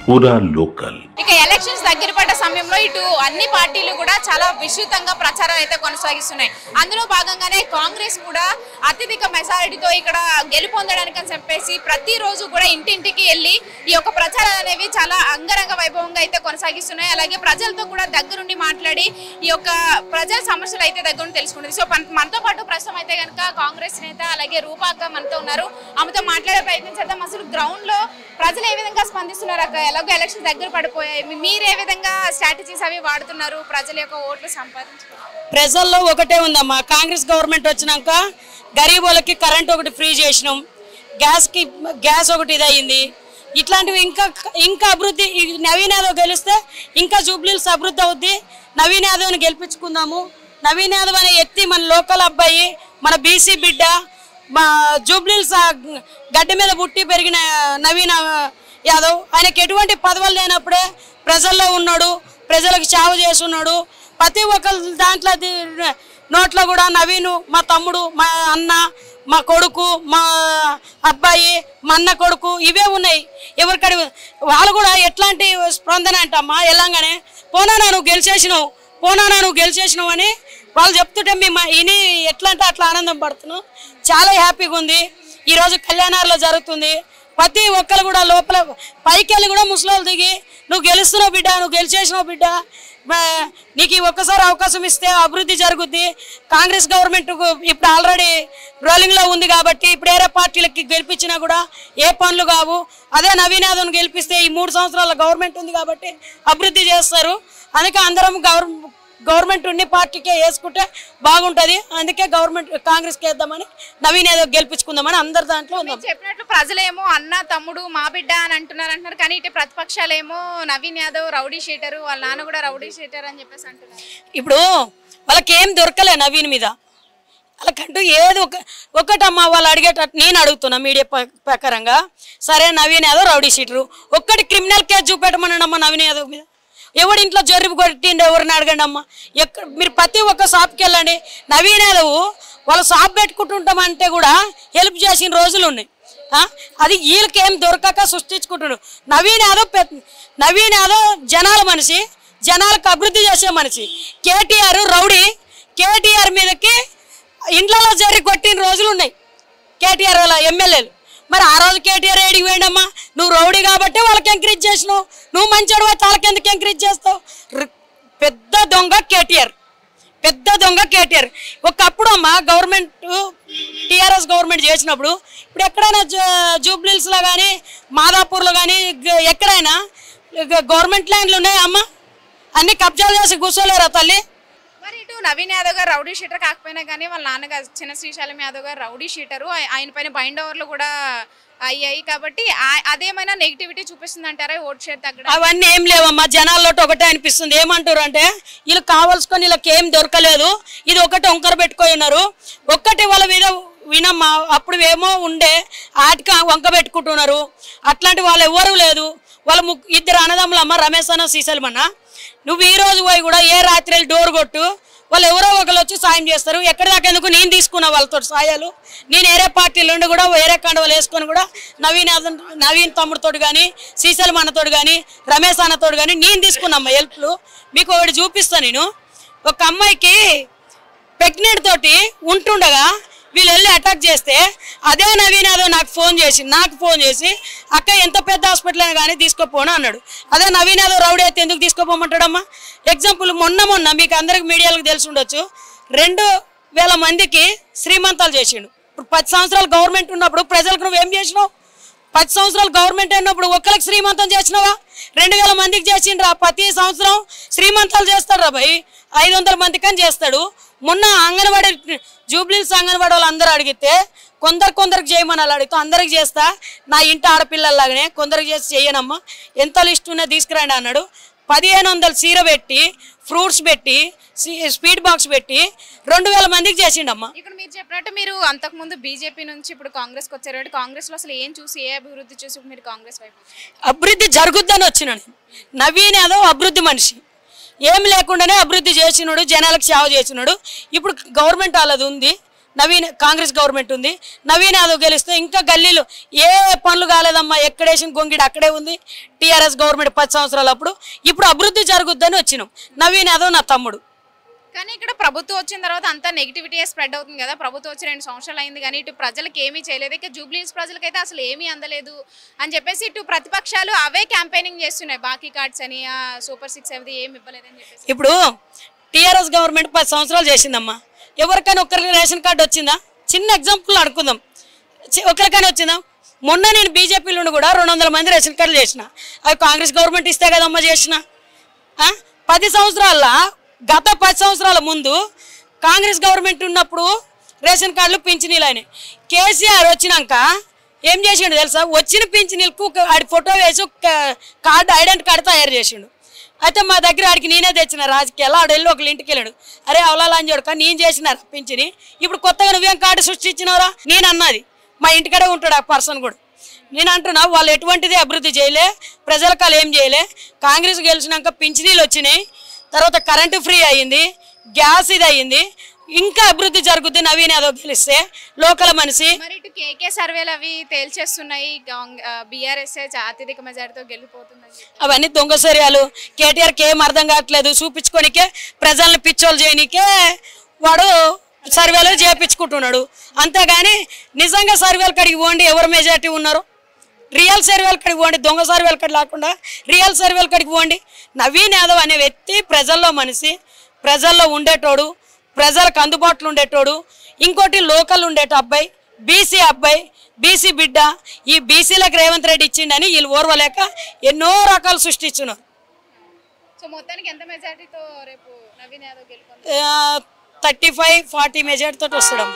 पूरा लोकल। ఇక ఎలక్షన్స్ దగ్గర పడ్డ సమయంలో ఇటు అన్ని పార్టీలు కూడా చాలా విస్తృతంగా ప్రచారం అయితే కొనసాగిస్తున్నాయి. అందులో భాగంగానే కాంగ్రెస్ కూడా అత్యధిక మెజారిటీతో ఇక్కడ గెలుపొందడానికి అని చెప్పేసి ప్రతిరోజు కూడా ఇంటింటికి వెళ్ళి ఈ యొక్క ప్రచారాలు అనేవి చాలా అంగరంగ వైభవంగా అయితే కొనసాగిస్తున్నాయి. అలాగే ప్రజలతో కూడా దగ్గరుండి మాట్లాడి ఈ యొక్క ప్రజల సమస్యలు అయితే దగ్గరుండి తెలుసుకుంటుంది. సో మనతో పాటు ప్రస్తుతం అయితే కనుక కాంగ్రెస్ నేత అలాగే రూపాక మనతో ఉన్నారు. ఆమెతో మాట్లాడే ప్రయత్నం చేద్దాం. అసలు గ్రౌండ్ లో ప్రజలు ఏ విధంగా స్పందిస్తున్నారు అక్క? ఎలాగో ఎలక్షన్ దగ్గర పడిపోయాయి, మీరు ఏ విధంగా స్ట్రాటజీస్ అవి వాడుతున్నారు ప్రజల యొక్క ఓట్లు సంపాదించుకోవడం? ప్రజల్లో ఒకటే ఉందమ్మా, కాంగ్రెస్ గవర్నమెంట్ వచ్చినాక గరీబులకి కరెంట్ ఒకటి ఫ్రీ చేసినాం, గ్యాస్ ఒకటి ఇదయింది. ఇట్లాంటివి ఇంకా అభివృద్ధి. నవీన్ యాదవ్ గెలిస్తే ఇంకా జూబ్లీహిల్స్ అభివృద్ధి అవుద్ది. నవీన్ యాదవ్ని గెలిపించుకుందాము. నవీన్ యాదవ్ అనే ఎత్తి మన లోకల్ అబ్బాయి, మన బీసీ బిడ్డ, మా జూబ్లీహిల్స్ గడ్డ మీద పుట్టి పెరిగిన నవీన్ యాదవ్. ఆయనకి ఎటువంటి పదవులు లేనప్పుడే ప్రజల్లో ఉన్నాడు, ప్రజలకు సేవ చేస్తున్నాడు. ప్రతి ఒక్కరు దాంట్లో నోట్లో కూడా నవీను, మా తమ్ముడు, మా అన్న, మా కొడుకు, మా అబ్బాయి, మా అన్న కొడుకు ఇవే ఉన్నాయి. ఎవరికడి వాళ్ళు కూడా ఎట్లాంటి స్పందన అంటమ్మా, వెళ్ళంగానే పోనానా నువ్వు గెలిచేసినావు అని వాళ్ళు చెప్తుంటే మేము ఇని ఎట్లా అంటే అట్లా ఆనందం పడుతున్నాం. చాలా హ్యాపీగా ఉంది. ఈరోజు కళ్యాణాల్లో జరుగుతుంది. ప్రతి ఒక్కరు కూడా లోపల పైకి వెళ్ళి కూడా ముసలోళ్ళు దిగి నువ్వు గెలుస్తున్నావు బిడ్డ, నువ్వు గెలిచేసినావు బిడ్డ, నీకు ఒక్కసారి అవకాశం ఇస్తే అభివృద్ధి జరుగుద్ది. కాంగ్రెస్ గవర్నమెంట్ ఇప్పుడు ఆల్రెడీ రోలింగ్లో ఉంది కాబట్టి ఇప్పుడు వేరే పార్టీలకి గెలిపించినా కూడా ఏ పనులు కావు. అదే నవీన్ యాదవ్ని గెలిపిస్తే ఈ 3 సంవత్సరాల గవర్నమెంట్ ఉంది కాబట్టి అభివృద్ధి చేస్తారు. అందుకే అందరం గవర్నమెంట్ ఉండి పార్టీకే వేసుకుంటే బాగుంటుంది. అందుకే కాంగ్రెస్కి వేద్దామని, నవీన్ యాదవ్ గెలిపించుకుందామని అందరు దాంట్లో ఉందాం. చెప్పినట్లు ప్రజలేమో అన్న తమ్ముడు మా బిడ్డ అని అంటున్నారు. కానీ ఇటు ప్రతిపక్షాలేమో నవీన్ యాదవ్ రౌడీ షీటరు, వాళ్ళ నాన్న కూడా రౌడీ షీటర్ అని చెప్పేసి అంటున్నారు. ఇప్పుడు వాళ్ళకి ఏం దొరకలే నవీన్ మీద, వాళ్ళకంటూ ఏదో ఒకటమ్మా వాళ్ళు అడిగేటట్టు నేను అడుగుతున్నా మీడియా ప్రకారంగా. సరే నవీన్ యాదవ్ రౌడీ షీటరు, ఒక్కటి క్రిమినల్ కేసు చూపెట్టమన్నాడమ్మా నవీన్ యాదవ్ మీద. ఎవరి ఇంట్లో జరుపు కొట్టిండి ఎవరిని అడగండి అమ్మ. మీరు ప్రతి ఒక్క షాప్కి వెళ్ళండి. నవీన్ యాదవ్ వాళ్ళు షాప్ పెట్టుకుంటుంటామంటే కూడా హెల్ప్ చేసిన రోజులు ఉన్నాయి. అది వీళ్ళకి ఏం దొరకక సృష్టించుకుంటున్నాడు. నవీన్ యాదవ్ జనాల మనిషి, జనాలకు అభివృద్ధి చేసే మనిషి. కేటీఆర్ రౌడీ, కేటీఆర్ మీదకి ఇండ్లలో జరి కొట్టిన రోజులు ఉన్నాయి కేటీఆర్ వాళ్ళ ఎమ్మెల్యేలు. మరి ఆ రోజు కేటీఆర్ ఏడికి పోయిండమ్మా? నువ్వు రౌడీ కాబట్టి వాళ్ళకి ఎంకరేజ్ చేసినావు, నువ్వు మంచోడు అయితే వాళ్ళకి ఎందుకు ఎంకరేజ్ చేస్తావు? పెద్ద దొంగ కేటీఆర్. ఒకప్పుడు అమ్మా గవర్నమెంట్ టీఆర్ఎస్ గవర్నమెంట్ చేసినప్పుడు ఇప్పుడు ఎక్కడైనా జూబ్లీహిల్స్లో కానీ మాదాపూర్లో కానీ ఎక్కడైనా గవర్నమెంట్ ల్యాండ్లు ఉన్నాయా అమ్మ? అన్ని కబ్జాలు చేసి కూర్చోలేరా తల్లి? మరి ఇటు నవీన్ యాదవ్ గారు రౌడీ షీటర్ కాకపోయినా కానీ వాళ్ళ నాన్నగారు చిన్న శ్రీశైలం యాదవ్ గారు రౌడీ షీటరు, ఆయన పైన బైండ్ ఓవర్లు కూడా అయ్యాయి. కాబట్టి అదేమైనా నెగిటివిటీ చూపిస్తుంది అంటారా ఓట్ షేర్ తగ్గడం? అవన్నీ ఏం లేవమ్మా, జనాల్లో ఒకటే అనిపిస్తుంది. ఏమంటారు అంటే వీళ్ళు కావాల్సుకొని వీళ్ళకి ఏం దొరకలేదు, ఇది ఒకటి వంకర పెట్టుకొని ఉన్నారు. ఒక్కటి వాళ్ళ మీద వినమ్మా, అప్పుడు ఏమో ఉండే ఆటికి వంక పెట్టుకుంటున్నారు. అట్లాంటి వాళ్ళు ఎవరు లేదు. వాళ్ళ ఇద్దరు అన్నదమ్ములమ్మ, రమేష్ అన్న శ్రీశైలం అన్న. నువ్వు ఈ రోజు పోయి కూడా ఏ రాత్రి డోర్ కొట్టు, వాళ్ళు ఎవరో ఒకరు వచ్చి సాయం చేస్తారు. ఎక్కడి దాకా ఎందుకు నేను తీసుకున్నా వాళ్ళతో సాయాలు. నేను వేరే పార్టీల నుండి కూడా వేరే కండవలు వేసుకొని కూడా నవీన్ తమ్ముడితోటి కానీ, శ్రీశైలం అన్నతోటి కానీ, రమేష్ అన్నతోటి కానీ నేను తీసుకున్నామ్మా హెల్ప్లు. మీకు ఒకటి చూపిస్తాను. నేను ఒక అమ్మాయికి ప్రెగ్నెంట్ తోటి ఉంటుండగా వీళ్ళు వెళ్ళి అటాక్ చేస్తే అదే నవీన్ యాదవ్ నాకు ఫోన్ చేసి అక్క ఎంత పెద్ద హాస్పిటల్ అయినా కానీ తీసుకోపోను అన్నాడు. అదే నవీన్ యాదవ్ రౌడీ అయితే ఎందుకు తీసుకోపోమంటాడమ్మా? ఎగ్జాంపుల్ మొన్న మీకు అందరికి మీడియాలకు తెలిసి ఉండొచ్చు, 2000 మందికి శ్రీమంతాలు చేసిండు. ఇప్పుడు 10 సంవత్సరాలు గవర్నమెంట్ ఉన్నప్పుడు ప్రజలకు నువ్వేం చేసినావు? 10 సంవత్సరాలు గవర్నమెంట్ ఉన్నప్పుడు ఒక్కరికి శ్రీమంతం చేసినావా? 2000 మందికి చేసిండ్రా. ప్రతి సంవత్సరం శ్రీమంతాలు చేస్తాడు రా భయ్, 500 మందికి అని చేస్తాడు. మొన్న అంగన్వాడీ జూబ్లీహిల్స్ అంగన్వాడీ వాళ్ళు అందరూ అడిగితే కొందరికి చేయమని అలా అడిగితే అందరికి చేస్తా, నా ఇంటి ఆడపిల్లలాగానే కొందరికి చేసి చెయ్యనమ్మా, ఎంత లిస్ట్ ఉన్నా తీసుకురండి అన్నాడు. 1500 చీర పెట్టి, ఫ్రూట్స్ పెట్టి, స్పీడ్ బాక్స్ పెట్టి 2000 మందికి చేసిండమ్మా. ఇక్కడ మీరు చెప్పినట్టు మీరు అంతకుముందు బీజేపీ నుంచి ఇప్పుడు కాంగ్రెస్కి వచ్చారు. కాంగ్రెస్లో అసలు ఏం చూసి ఏ అభివృద్ధి చూసి మీరు కాంగ్రెస్ వైపు? అభివృద్ధి జరుగుద్దని వచ్చినాడు. నవీన్ యాదవ్ అభివృద్ధి మనిషి, ఏం లేకుండానే అభివృద్ధి చేసినాడు, జనాలకు సేవ చేసినాడు. ఇప్పుడు గవర్నమెంట్ వాళ్ళది ఉంది, కాంగ్రెస్ గవర్నమెంట్ ఉంది. నవీన్ యాదవ్ గెలిస్తే ఇంకా గల్లీలు ఏ పనులు కాలేదమ్మా, ఎక్కడేసిన గొంగిడి అక్కడే ఉంది. టీఆర్ఎస్ గవర్నమెంట్ 10 సంవత్సరాలు అప్పుడు. ఇప్పుడు అభివృద్ధి జరుగుద్దని వచ్చినాం. నవీన్ యాదవ్ నా తమ్ముడు. కానీ ఇక్కడ ప్రభుత్వం వచ్చిన తర్వాత అంతా నెగిటివిటీ స్ప్రెడ్ అవుతుంది కదా. ప్రభుత్వం వచ్చి 2 సంవత్సరాలు అయింది కానీ ఇటు ప్రజలకు ఏమీ చేయలేదు. ఇక జూబ్లీహిల్స్ ప్రజలకైతే అసలు ఏమీ అందలేదు అని చెప్పేసి ఇటు ప్రతిపక్షాలు అవే క్యాంపెయినింగ్ చేస్తున్నాయి. బాకీ కార్డ్స్ అని, సూపర్ 6 అవి ఏమి ఇవ్వలేదని చెప్పేసి. ఇప్పుడు టీఆర్ఎస్ గవర్నమెంట్ 10 సంవత్సరాలు చేసిందమ్మా. ఎవరికైనా ఒక్కరికి రేషన్ కార్డు వచ్చిందా? చిన్న ఎగ్జాంపుల్ అనుకుందాం, ఒకరికైనా వచ్చిందా? మొన్న నేను బీజేపీలో కూడా 200 మంది రేషన్ కార్డులు చేసిన. అవి కాంగ్రెస్ గవర్నమెంట్ ఇస్తే కదమ్మా చేసిన. 10 సంవత్సరాల గత 10 సంవత్సరాల ముందు కాంగ్రెస్ గవర్నమెంట్ ఉన్నప్పుడు రేషన్ కార్డులు పింఛనీలు అయినాయి. కేసీఆర్ వచ్చినాక ఏం చేసిండు తెలుసా? వచ్చిన పింఛనీలకు ఆడి ఫోటో వేసి కార్డు, ఐడెంటిటీ కార్డు తయారు చేసిండు. అయితే మా దగ్గర ఆడికి నేనే తెచ్చిన రాజకీయాలు. ఆడు వెళ్ళి ఒకళ్ళ ఇంటికి వెళ్ళాడు. అరే అవలా అని చూడక నేను చేసిన పింఛని, ఇప్పుడు కొత్తగా నువ్వేం కార్డు సృష్టించినవరా నేను అన్నది. మా ఇంటికడే ఉంటాడు ఆ పర్సన్ కూడా. నేను అంటున్నా వాళ్ళు ఎటువంటిది అభివృద్ధి చేయలే, ప్రజలకు వాళ్ళు ఏం చేయలే. కాంగ్రెస్ గెలిచినాక పింఛనీలు వచ్చినాయి, తర్వాత కరెంటు ఫ్రీ అయ్యింది, గ్యాస్ ఇది అయ్యింది. ఇంకా అభివృద్ధి జరుగుద్ది నవీన్ యాదవ్ గెలిస్తే. లోకల్ మనిషి మరి ఇటు కేకే సర్వేలు అవి తేల్చేస్తున్నాయి బీఆర్ఎస్ అత్యధిక మెజారిటీతో గెలిపోతుందని. అవన్నీ దొంగ సర్యాలు. కేటీఆర్కి ఏం అర్థం కావట్లేదు. చూపించుకోనికే, ప్రజల్ని పిచ్చోళ్ళు చేయనికే వాడు సర్వేలు చేయించుకుంటున్నాడు. అంతేగాని నిజంగా సర్వేలు కడిగి పోండి ఎవరు మెజారిటీ ఉన్నారు. రియల్ సర్వేలు కడిగి పోండి, దొంగ సర్వేలు కడి లేకుండా రియల్ సర్వేలు కడిగి పోండి. నవీన్ యాదవ్ అనే వ్యక్తి ప్రజల్లో మనిషి, ప్రజల్లో ఉండేటోడు, ప్రజలకు అందుబాటులో ఉండేటోడు. ఇంకోటి లోకల్ ఉండేట అబ్బాయి, బీసీ అబ్బాయి, బీసీ బిడ్డ. ఈ బీసీలకు రేవంత్ రెడ్డి ఇచ్చిండని వీళ్ళు ఓర్వలేక ఎన్నో రకాలు సృష్టించున్నారు. సో మొత్తానికి ఎంత మెజారిటీతో రేపు నవీన్ యాదవ్ గెలుపొందుతారు? 35-40 మెజారిటీతో వస్తాడు.